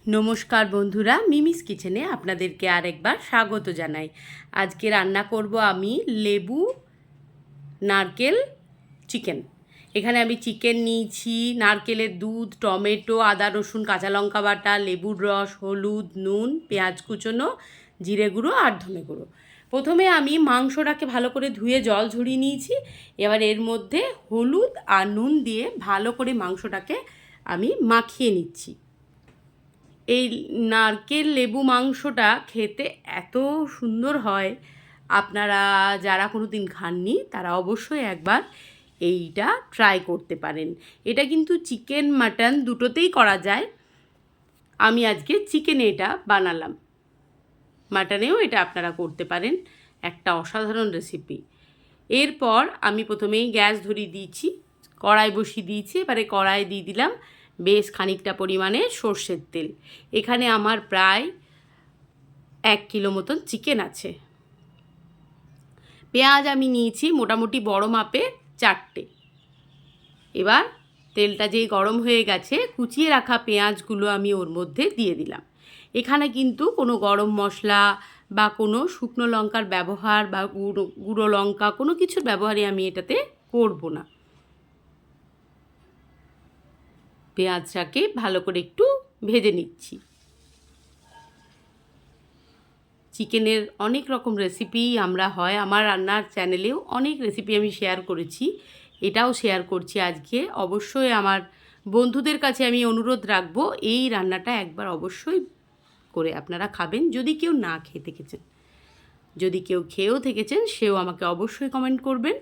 নমস্কার বন্ধুরা, মিমিস কিচেনে আপনাদেরকে আরেকবার স্বাগত জানাই। আজকে রান্না করব আমি লেবু নারকেল চিকেন। এখানে আমি চিকেন নিয়েছি, নারকেলের দুধ, টমেটো, আদা রসুন কাঁচা লঙ্কা বাটা, লেবুর রস, হলুদ, নুন, পেঁয়াজ কুচোনো, জিরে গুঁড়ো আর ধনে গুঁড়ো। প্রথমে আমি মাংসটাকে ভালো করে ধুয়ে জল ঝরিয়ে নিয়েছি। এবার এর মধ্যে হলুদ আর নুন দিয়ে ভালো করে মাংসটাকে আমি মাখিয়ে নিচ্ছি। এই নারকেল লেবু মাংসটা খেতে এত সুন্দর হয়, আপনারা যারা কোনো দিন খাননি তারা অবশ্যই একবার এইটা ট্রাই করতে পারেন। এটা কিন্তু চিকেন মাটন দুটোতেই করা যায়। আমি আজকে চিকেনে এটা বানালাম, মাটনেও এটা আপনারা করতে পারেন। একটা অসাধারণ রেসিপি। এরপর আমি প্রথমেই গ্যাস ধরিয়ে দিয়েছি, কড়াই বসিয়ে দিয়েছি। এবারে কড়াই দিয়ে দিলাম বেশ খানিকটা পরিমাণে সর্ষের তেল। এখানে আমার প্রায় 1 কিলো মতন চিকেন আছে। পেঁয়াজ আমি নিয়েছি মোটামুটি বড় মাপে 4টে। এবার তেলটা যেই গরম হয়ে গেছে, কুচিয়ে রাখা পেঁয়াজগুলো আমি ওর মধ্যে দিয়ে দিলাম। এখানে কিন্তু কোনো গরম মশলা বা কোনো শুকনো লঙ্কার ব্যবহার বা গুঁড়ো লঙ্কা কোনো কিছুর ব্যবহারই আমি এটাতে করব না। পেঁয়াজটাকে ভালো করে একটু ভেজে নিচ্ছি। চিকেনের অনেক রকম রেসিপি আমার রান্নার চ্যানেলেও অনেক রেসিপি আমি শেয়ার করেছি, এটাও শেয়ার করছি আজকে। অবশ্যই আমার বন্ধুদের কাছে আমি অনুরোধ রাখবো, এই রান্নাটা একবার অবশ্যই করে আপনারা খাবেন। যদি কেউ না খেয়ে থেকেছেন, যদি কেউ খেয়েও থেকেছেন, সেও আমাকে অবশ্যই কমেন্ট করবেন।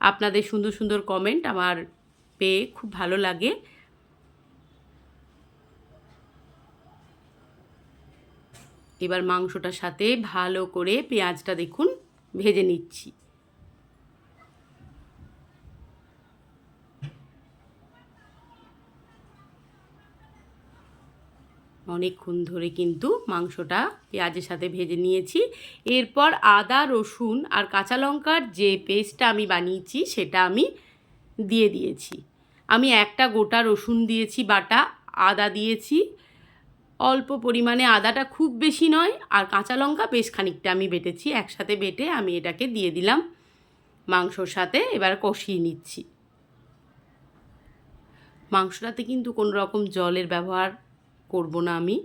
আপনাদের সুন্দর সুন্দর কমেন্ট আমার পেয়ে খুব ভালো লাগে। এবার মাংসটার সাথে ভালো করে পেঁয়াজটা দেখুন ভেজে নিচ্ছি। অনেকক্ষণ ধরে কিন্তু মাংসটা পেঁয়াজের সাথে ভেজে নিয়েছি। এরপর আদা রসুন আর কাঁচা লঙ্কার যে পেস্টটা আমি বানিয়েছি সেটা আমি দিয়ে দিয়েছি। আমি একটা গোটা রসুন দিয়েছি বাটা, আদা দিয়েছি অল্প পরিমাণে, আদাটা খুব বেশি নয়, আর কাঁচা লঙ্কা বেশ খানিকটা আমি বেটেছি। একসাথে বেটে আমি এটাকে দিয়ে দিলাম মাংসর সাথে। এবার কষিয়ে নিচ্ছি। মাংসটাতে কিন্তু কোনো রকম জলের ব্যবহার করব না আমি।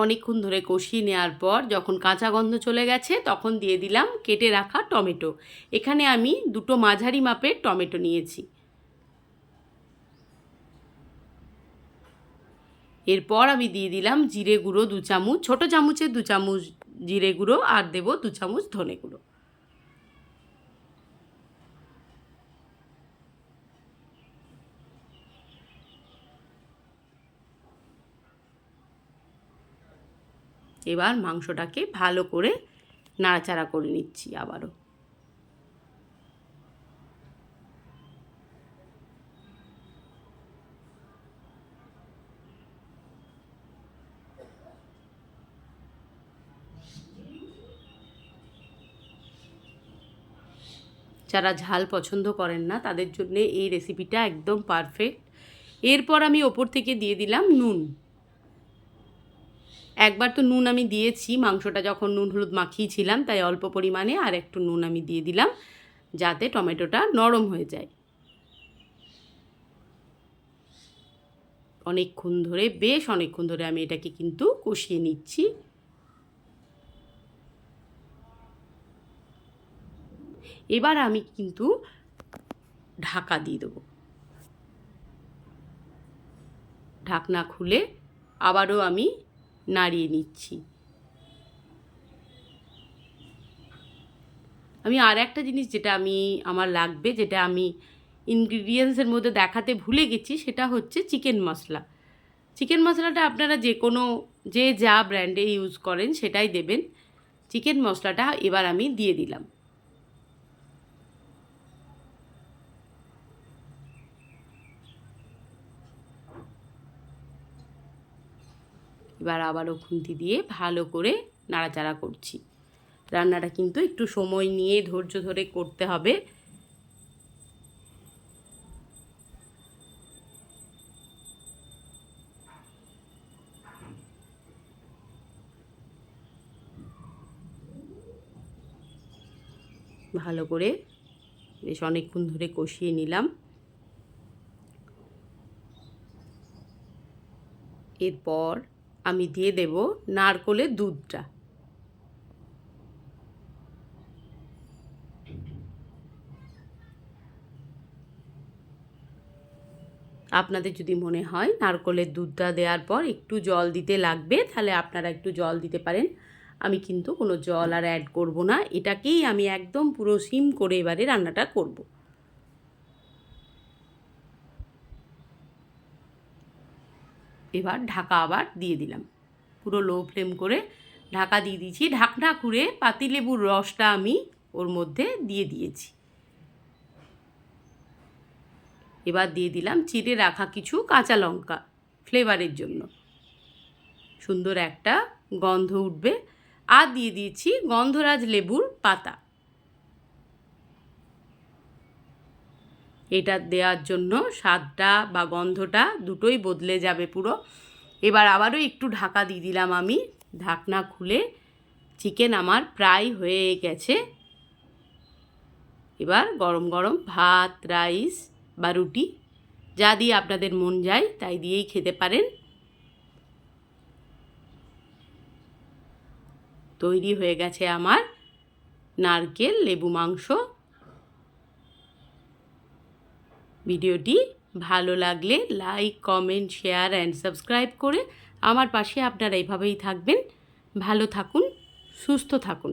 অনেকক্ষণ ধরে কষিয়ে নেওয়ার পর যখন কাঁচা গন্ধ চলে গেছে, তখন দিয়ে দিলাম কেটে রাখা টমেটো। এখানে আমি 2টো মাঝারি মাপের টমেটো নিয়েছি। এরপর আমি দিয়ে দিলাম জিরে গুঁড়ো 2 চামচ, ছোটো চামচের 2 চামচ জিরে গুঁড়ো, আর দেবো 2 চামচ ধনে গুঁড়ো। এবার মাংসটাকে ভালো করে নাড়াচাড়া করে নিচ্ছি আবারও। যারা ঝাল পছন্দ করেন না তাদের জন্যে এই রেসিপিটা একদম পারফেক্ট। এরপর আমি ওপর থেকে দিয়ে দিলাম নুন। একবার তো নুন আমি দিয়েছি মাংসটা যখন নুন হলুদ মাখিয়েছিলাম, তাই অল্প পরিমাণে আর একটু নুন আমি দিয়ে দিলাম যাতে টমেটোটা নরম হয়ে যায়। বেশ অনেকক্ষণ ধরে আমি এটাকে কিন্তু কষিয়ে নিচ্ছি। এবার আমি কিন্তু ঢাকা দিয়ে দেবো। ঢাকনা খুলে আবারও আমি নাড়িয়ে নিচ্ছি। আমি আর একটা জিনিস যেটা আমার লাগবে, যেটা আমি ইনগ্রিডিয়েন্টসের মধ্যে দেখাতে ভুলে গেছি, সেটা হচ্ছে চিকেন মশলা। চিকেন মশলাটা আপনারা যে যা ব্র্যান্ডে ইউজ করেন সেটাই দেবেন। চিকেন মশলাটা এবার আমি দিয়ে দিলাম। এবার আবারও খুন্তি দিয়ে ভালো করে নাড়াচাড়া করছি। রান্নাটা কিন্তু একটু সময় নিয়ে ধৈর্য ধরে করতে হবে। ভালো করে বেশ অনেকক্ষণ ধরে কষিয়ে নিলাম। এরপর আমি দিয়ে দেব নারকেলের দুধটা। আপনাদের যদি মনে হয় নারকেলের দুধটা দেওয়ার পর একটু জল দিতে লাগবে, তাহলে আপনারা একটু জল দিতে পারেন। আমি কিন্তু কোনো জল আর অ্যাড করব না, এটাকেই আমি একদম পুরো সিম করে এবারে রান্নাটা করব। এবার ঢাকা আবার দিয়ে দিলাম, পুরো লো ফ্লেম করে ঢাকা দিয়ে দিয়েছি। ঢাকনা খুঁড়ে পাতিলেবুর রসটা আমি ওর মধ্যে দিয়ে দিয়েছি। এবার দিয়ে দিলাম চিড়ে রাখা কিছু কাঁচা লঙ্কা ফ্লেভারের জন্য, সুন্দর একটা গন্ধ উঠবে। আর দিয়ে দিয়েছি গন্ধরাজ লেবুর পাতা, এটা দেওয়ার জন্য স্বাদটা বা গন্ধটা দুটোই বদলে যাবে পুরো। এবার আবারও একটু ঢাকা দিয়ে দিলাম আমি। ঢাকনা খুলে চিকেন আমার প্রায় হয়ে গেছে। এবার গরম গরম ভাত, রাইস বা রুটি যা দিয়ে আপনাদের মন যায় তাই দিয়েই খেতে পারেন। তৈরি হয়ে গেছে আমার নারকেল লেবু মাংস। ভিডিওটি ভালো লাগলে like, comment, share and subscribe করে আমার পাশে আপনারা এইভাবেই থাকবেন। ভালো থাকুন, সুস্থ থাকুন।